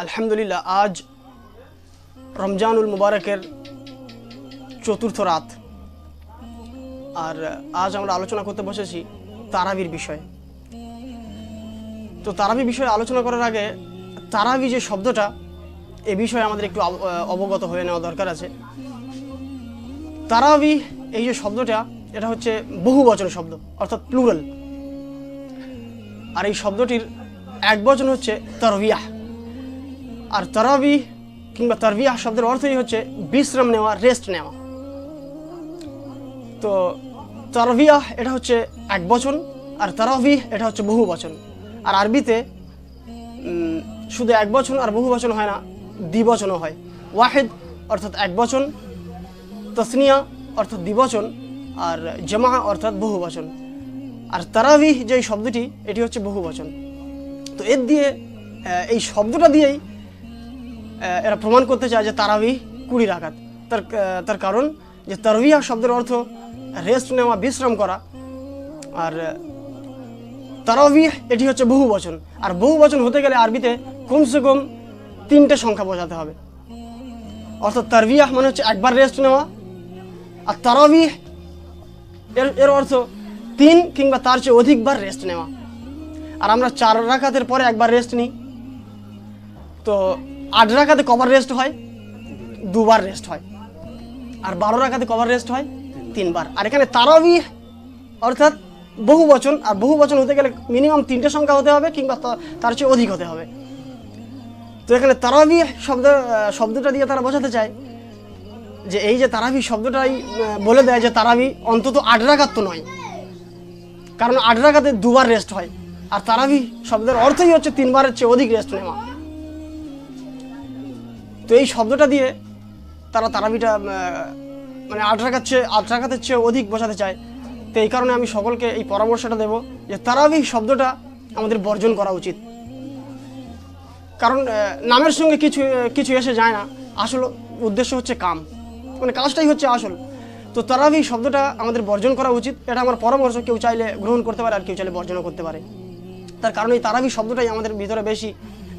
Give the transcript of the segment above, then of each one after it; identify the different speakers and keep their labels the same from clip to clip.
Speaker 1: আলহামদুলিল্লাহ, আজ রমজানুল মুবারকের চতুর্থ রাত। আর আজ আমরা আলোচনা করতে বসেছি তারাবির বিষয়ে। তো তারাবি বিষয়ে আলোচনা করার আগে তারাবি যে শব্দটা, এ বিষয়ে আমাদের একটু অবগত হয়ে নেওয়া দরকার আছে। তারাবি এই যে শব্দটা, এটা হচ্ছে বহু বচন শব্দ, অর্থাৎ প্লুরাল। আর এই শব্দটির এক বচন হচ্ছে তারবিয়াহ। আর তারাবি কিংবা তারবিয়াহ শব্দের অর্থই হচ্ছে বিশ্রাম নেওয়া, রেস্ট নেওয়া। তো তারবিয়াহ এটা হচ্ছে এক বচন, আর তারাবি এটা হচ্ছে বহু বচন। আর আরবিতে শুধু এক বচন আর বহু বচন হয় না, দ্বিবচনও হয়। ওয়াহিদ অর্থাৎ এক বচন, তসনিয়া অর্থাৎ দ্বিবচন, আর জামা অর্থাৎ বহু বচন। আর তারাবিহ যে শব্দটি, এটি হচ্ছে বহু বচন। তো এর দিয়ে এই শব্দটা দিয়েই এরা প্রমাণ করতে চায় যে তারাবিহ 20 রাকাত। তার কারণ যে তারবিয়া শব্দের অর্থ রেস্ট নেওয়া, বিশ্রাম করা। আর তারাবিহ এটি হচ্ছে বহু বচন। আর বহু বচন হতে গেলে আরবিতে কমসে কম 3টে সংখ্যা বোঝাতে হবে। অর্থাৎ তারবিয়াহ মানে হচ্ছে একবার রেস্ট নেওয়া, আর তারাবিহ এর অর্থ 3 কিংবা তার চেয়ে অধিকবার রেস্ট নেওয়া। আর আমরা 4 রাকাতের পরে একবার রেস্ট নিই। তো 8 রাকাতে কবার রেস্ট হয়? 2 বার রেস্ট হয়। আর 12 রাকাতে কবার রেস্ট হয়? 3 বার। আর এখানে তারাবিহ অর্থাৎ বহু বচন। আর বহু বচন হতে গেলে মিনিমাম 3টে সংখ্যা হতে হবে কিংবা তার চেয়ে অধিক হতে হবে। তো এখানে তারাবিহ শব্দটা দিয়ে তারা বোঝাতে চায় যে এই যে তারাবি শব্দটাই বলে দেয় যে তারাবি অন্তত 8 রাকাত তো নয়, কারণ 8 রাকাতে 2 বার রেস্ট হয়। আর তারাবি শব্দের অর্থই হচ্ছে 3 বারের চেয়ে অধিক রেস্ট নেওয়া। তো এই শব্দটা দিয়ে তারা তারাবিটা মানে 8 রাকাতের চেয়ে অধিক বোঝাতে চায়। তো এই কারণে আমি সকলকে এই পরামর্শটা দেব যে তারাবি শব্দটা আমাদের বর্জন করা উচিত। কারণ নামের সঙ্গে কিছু এসে যায় না, আসল উদ্দেশ্য হচ্ছে কাম, মানে কাজটাই হচ্ছে আসল। তো তারাবি শব্দটা আমাদের বর্জন করা উচিত, এটা আমার পরামর্শ। কেউ চাইলে গ্রহণ করতে পারে আর কেউ চাইলে বর্জনও করতে পারে। তার কারণ এই তারাবি শব্দটাই আমাদের ভিতরে বেশি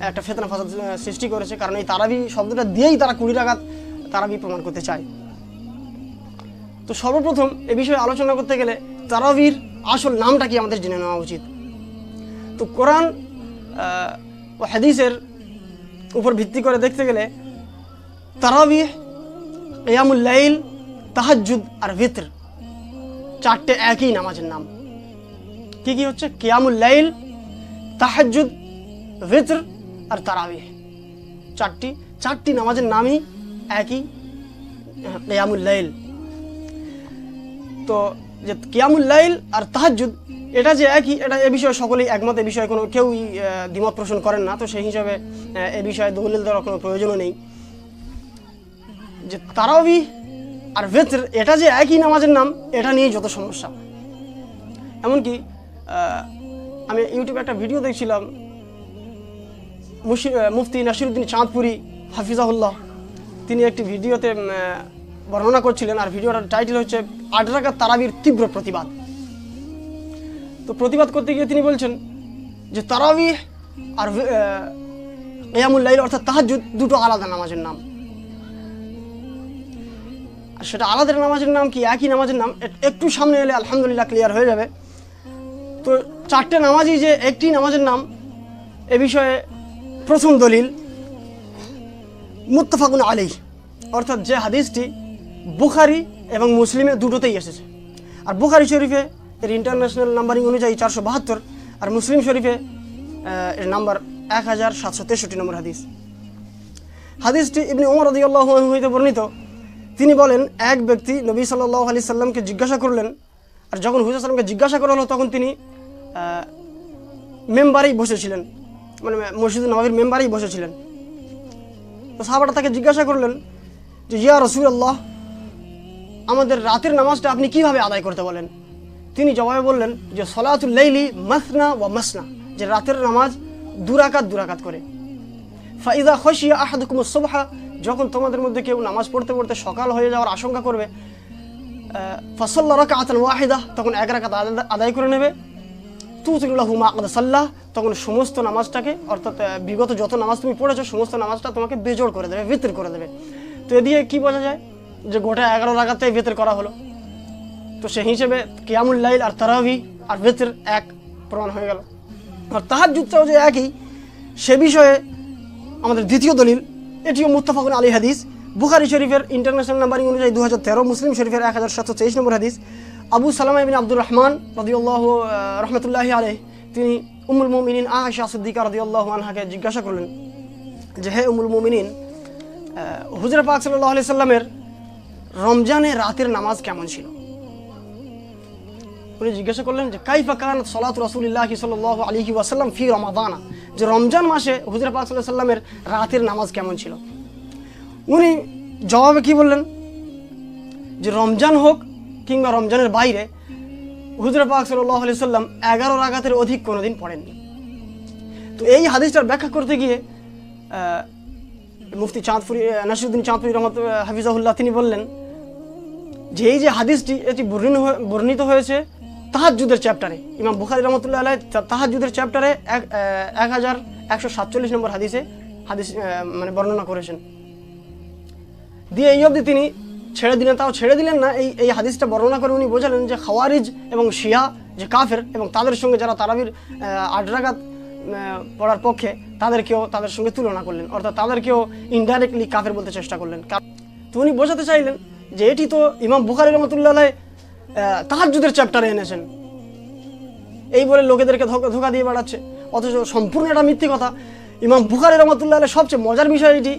Speaker 1: একটা ফেতনা ফাসাদ সৃষ্টি করেছে। কারণ এই তারাবি শব্দটা দিয়েই তারা 20 রাকাত তারাবি প্রমাণ করতে চায়। তো সর্বপ্রথম এ বিষয়ে আলোচনা করতে গেলে তারাবির আসল নামটা কি আমাদের জেনে নেওয়া উচিত। তো কোরআন ও হাদিসের উপর ভিত্তি করে দেখতে গেলে তারাবিহ, কিয়ামুল লাইল, তাহাজ্জুদ আর ভিতর 4টে একই নামাজের নাম। কি কি হচ্ছে? কিয়ামুল লাইল, তাহাজ্জুদ, ভিতর আর তারাবিহ। 4টি নামাজের নামই একই, কিয়ামুল লাইল। তো যে কিয়ামুল লাইল আর তাহাজ্জুদ এটা যে একই, এটা এ বিষয়ে সকলেই একমত। এ বিষয়ে কেউই দ্বিমত পোষণ করেন না। তো সেই হিসাবে এ বিষয়ে দলিল দেওয়ার কোনো প্রয়োজনও নেই। যে তারাবিহ আর ভিতর এটা যে একই নামাজের নাম, এটা নিয়েই যত সমস্যা। এমনকি আমি ইউটিউবে একটা ভিডিও দেখছিলাম, মুফতি নাসিরউদ্দিন চাঁদপুরি হাফিজাহুল্লাহ, তিনি একটি ভিডিওতে বর্ণনা করছিলেন। আর ভিডিওটার টাইটেল হচ্ছে 8 রাকাত তারাবির তীব্র প্রতিবাদ। তো প্রতিবাদ করতে গিয়ে তিনি বলছেন যে তারাবিহ আর কিয়ামুল লাইল অর্থাৎ তাহাজ্জুদ দুটো আলাদা নামাজের নাম। আর সেটা আলাদা নামাজের নাম কি একই নামাজের নাম, একটু সামনে এলে আলহামদুলিল্লাহ ক্লিয়ার হয়ে যাবে। তো 4টে নামাজই যে একটি নামাজের নাম, এ বিষয়ে প্রথম দলিল মুত্তাফাকুন আলাইহ, অর্থাৎ যে হাদিসটি বুখারী এবং মুসলিমে দুটোতেই এসেছে। আর বুখারী শরীফে এর ইন্টারন্যাশনাল নাম্বারিং অনুযায়ী 472, আর মুসলিম শরীফে এর নাম্বার 1763 নম্বর হাদিস। হাদিসটি ইবনে ওমর রাদিয়াল্লাহু আনহু হইতে বর্ণিত। তিনি বলেন, এক ব্যক্তি নবী সাল্লাল্লাহু আলাইহি সাল্লামকে জিজ্ঞাসা করলেন। আর যখন হুজুর সাল্লামকে জিজ্ঞাসা করা হলো, তখন তিনি মেম্বারেই বসেছিলেন, মানে মসজিদ নববীর মেম্বারেই বসেছিলেন। তো সাহাবারা তাকে জিজ্ঞাসা করলেন যে ইয়া রাসূলুল্লাহ, আমাদের রাতের নামাজটা আপনি কিভাবে আদায় করতে বলেন? তিনি জবাবে বললেন যে সলাতুল লাইলি মাসনা ওয়া মাসনা, যে রাতের নামাজ 2 রাকাত করে। ফাইদা খাশিয়া আহাদুকুমুস সুবহা, যখন তোমাদের মধ্যে কেউ নামাজ পড়তে পড়তে সকাল হয়ে যাওয়ার আশঙ্কা করবে, ফাসাল্লা রাকাতান ওয়াহিদা, তখন 1 রাকাত আদায় করে নেবে। তুতিরুল্লাহু মা ক্বাদ সাল্লাহ, তখন সমস্ত নামাজটাকে, অর্থাৎ বিগত যত নামাজ তুমি পড়েছো সমস্ত নামাজটা তোমাকে বেজোড় করে দেবে, ভিতর করে দেবে। তো এ দিয়ে কী বোঝা যায় যে গোটা 11 রাকাতেই ভিতর করা হলো। তো সেই হিসেবে কিয়ামুল লাইল আর তারাবি আর ভিতর এক প্রমাণ হয়ে গেল। আর তাহাজ্জুদটাও যে একই, সে বিষয়ে আমাদের দ্বিতীয় দলিল, এটিও মুত্তাফাকুন আলাইহি হাদিস। বুখারী শরীফের ইন্টারন্যাশনাল নাম্বারিং অনুযায়ী 2013, মুসলিম শরীফের 1723 নম্বর হাদিস। আবু সালামা ইবনে আব্দুর রহমান রাদিয়াল্লাহু রহমাতুল্লাহি আলাইহি তিনি উম্মুল মুমিনিন আয়েশা সিদ্দিকা রাদিয়াল্লাহু আনহাকে জিজ্ঞাসা করলেন যে, হে উম্মুল মুমিনিন, হুজুর পাক সাল্লাল্লাহু আলাইহি সাল্লামের রমজানে রাতের নামাজ কেমন ছিল? উনি জিজ্ঞাসা করলেন যে কাইফা কানাত সালাতু রাসূলিল্লাহি সাল্লাল্লাহু আলাইহি ওয়াসাল্লাম ফি রমাদান, যে রমজান মাসে হুজুর পাক সাল্লাল্লাহু আলাইহি সাল্লামের রাতের নামাজ কেমন ছিল? উনি জবাবে কি বললেন যে রমজান হোক কিংবা রমজানের বাইরে হুজুর পাক সাল্লাল্লাহু আলাইহি সাল্লাম 11 রাকাতের অধিক কোনোদিন পড়েননি। তো এই হাদিসটার ব্যাখ্যা করতে গিয়ে মুফতি চাঁদপুরি নাসিরউদ্দিন চাঁদপুরি রহমত হাফিজাহুল্লাহ তিনি বললেন যে এই যে হাদিসটি এটি বর্ণিত হয়েছে তাহাজ্জুদের চ্যাপ্টারে। ইমাম বুখারী রহমতুল্লাহ আলাইহি তাহাজ্জুদের চ্যাপ্টারে 1147 নম্বর হাদিস মানে বর্ণনা করেছেন। দিয়ে এই অবধি তিনি ছেড়ে দিলেন, তাও ছেড়ে দিলেন না, এই হাদিসটা বর্ণনা করে উনি বোঝালেন যে খাওয়ারিজ এবং শিয়া যে কাফের, এবং তাদের সঙ্গে যারা তারাবির 8 রাকাত পড়ার পক্ষে তাদেরকেও তাদের সঙ্গে তুলনা করলেন, অর্থাৎ তাদেরকেও ইনডাইরেক্টলি কাফের বলতে চেষ্টা করলেন। তো উনি বোঝাতে চাইলেন যে এটি তো ইমাম বুখারী রহমতুল্লাহ আলাইহি তাহাজ্জুদের চ্যাপ্টারে এনেছেন, এই বলে লোকেদেরকে ধোঁকা দিয়ে বেড়াচ্ছে, অথচ সম্পূর্ণ একটা মিথ্যে কথা। ইমাম বুখারী রহমতুল্লাহ আলাইহি সবচেয়ে মজার বিষয় এটি,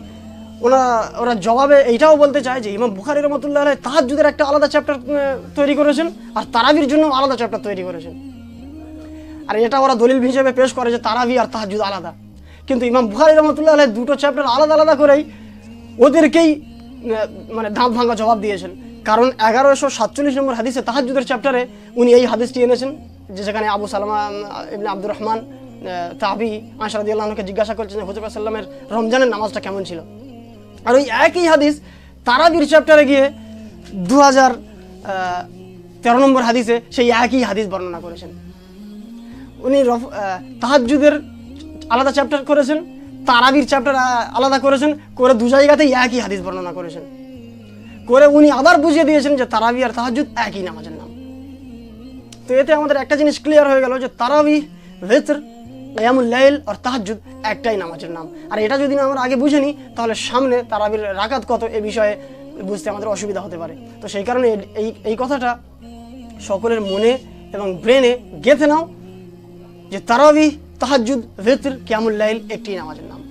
Speaker 1: ওরা জবাবে এইটাও বলতে চায় যে ইমাম বুখারী রহমতুল্লাহ আলাইহি তাহাজ্জুদের একটা আলাদা চ্যাপ্টার তৈরি করেছেন আর তারাবির জন্য আলাদা চ্যাপ্টার তৈরি করেছেন। আর এটা ওরা দলিল হিসেবে পেশ করে যে তারাবি আর তাহাজ্জুদ আলাদা, কিন্তু ইমাম বুখারী রহমতুল্লাহ আলাইহি দুটো চ্যাপ্টার আলাদা আলাদা করেই ওদেরকেই মানে দাঁত ভাঙা জবাব দিয়েছেন। কারণ 1147 নম্বর হাদিসে তাহাজ্জুদের চ্যাপ্টারে উনি এই হাদিসটি এনেছেন, যেখানে আবু সালামা ইবনে আব্দুর রহমান তাবি আয়েশা রাদিয়াল্লাহু আনহাকে জিজ্ঞাসা করছেন যে হুজুর সাল্লাল্লাহু আলাইহি ওয়াসাল্লামের রমজানের নামাজটা কেমন ছিল। আর ওই একই হাদিস তারাবির চ্যাপ্টারে গিয়ে 2013 নম্বর হাদিসে সেই একই হাদিস বর্ণনা করেছেন। উনি তাহাজ্জুদের আলাদা চ্যাপ্টার করেছেন, তারাবির চ্যাপ্টার আলাদা করেছেন, করে দু জায়গাতেই একই হাদিস বর্ণনা করেছেন, করে উনি আবার বুঝিয়ে দিয়েছেন যে তারাবি আর তাহাজ্জুদ একই নামাজের নাম। তো এতে আমাদের একটা জিনিস ক্লিয়ার হয়ে গেল যে তারাবি, ভিতর, কিয়ামুল লাইল আর তাহাজ্জুদ একটাই নামাজের নাম। আর এটা যদি আমরা আগে বুঝে নিই তাহলে সামনে তারাবির রাকাত কত এ বিষয়ে বুঝতে আমাদের অসুবিধা হতে পারে। তো সেই কারণে এই কথাটা সকলের মনে এবং ব্রেনে গেঁথে নাও যে তারাবি, তাহাজ্জুদ, ভিতর, কিয়ামুল লাইল একটি নামাজের নাম।